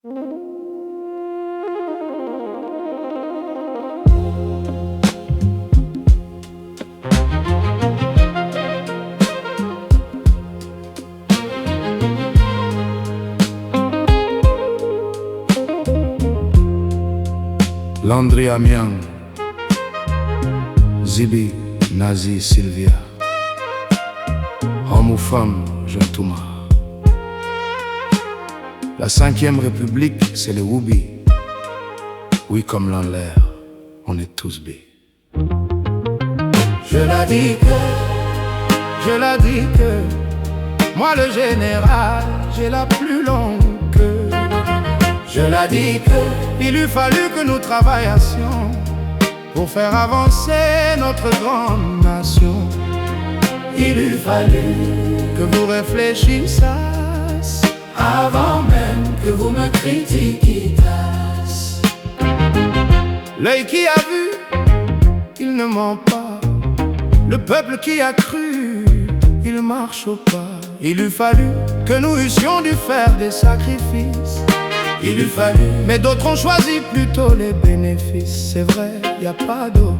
Landry Amiens, Zibi, Nazi, Sylvia, homme ou femme, jeune Touma. La 5e République, c'est les Woubi. Oui, comme l'en l'air, on est tous B. Je la dis que, moi le général, j'ai la plus longue queue. Je la dis que, il eût fallu que nous travaillassions pour faire avancer notre grande nation. Il eût fallu que vous réfléchissiez avant même que vous me critiquiez. L'œil qui a vu, il ne ment pas. Le peuple qui a cru, il marche au pas. Il eût fallu que nous eussions dû faire des sacrifices. Il eût fallu, mais d'autres ont choisi plutôt les bénéfices. C'est vrai, y a pas d'eau,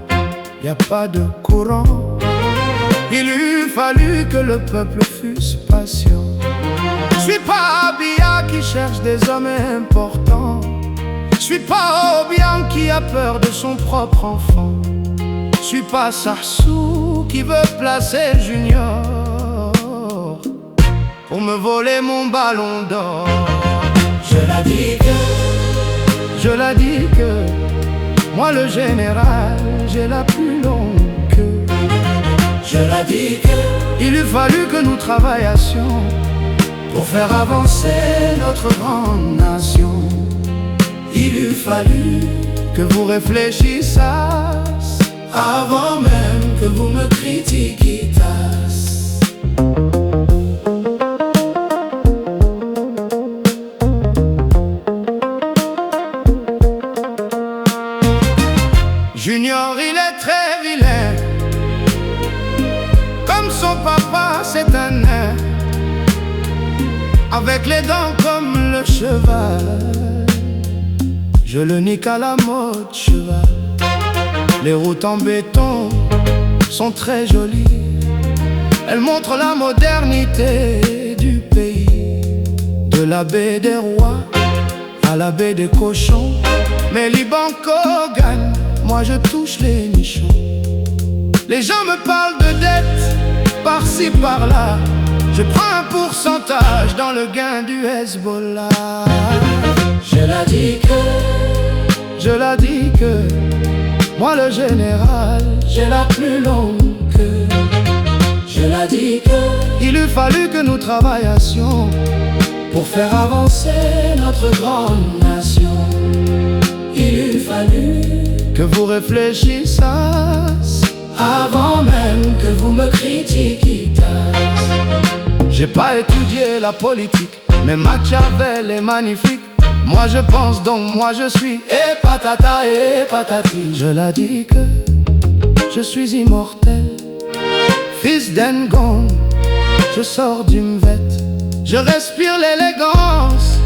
y a pas de courant. Il eût fallu que le peuple fût patient. Je suis pas Abia qui cherche des hommes importants. Je suis pas Obiang qui a peur de son propre enfant. Je suis pas Sarsou qui veut placer Junior pour me voler mon ballon d'or. Je la dis que, moi le général, j'ai la plus longue queue. Je la dis que, il eût fallu que nous travaillassions pour faire avancer notre grande nation. Il eût fallu que vous réfléchissiez avant même que vous me critiquiez. Junior, il est très vilain, comme son papa, c'est un nain, avec les dents comme le cheval. Je le nique à la mode cheval. Les routes en béton sont très jolies. Elles montrent la modernité du pays. De la baie des rois à la baie des cochons. Mais Libanco gagne, moi je touche les nichons. Les gens me parlent de dettes par-ci par-là. Je prends un pourcentage dans le gain du Hezbollah. Je la dis que, moi le général, j'ai la plus longue queue. Je la dis que, il eût fallu que nous travaillassions pour faire avancer notre grande nation. Il eût fallu que vous réfléchissiez avant même que vous me critiquiez. J'ai pas étudié la politique, mais Machiavel est magnifique. Moi je pense donc moi je suis et patata et patati. Je la dis que je suis immortel, fils d'Engon. Je sors du Mvette, je respire l'élégance,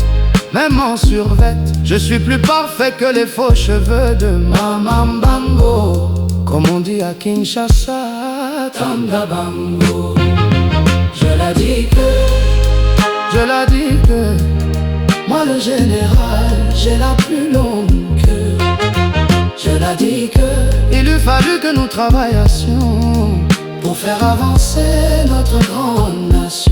même en survette. Je suis plus parfait que les faux cheveux de Maman Bango. Comme on dit à Kinshasa, Tanda Bango. Je la dis que, moi le général, j'ai la plus longue queue. Je la dis que, il eût fallu que nous travaillassions pour faire avancer notre grande nation.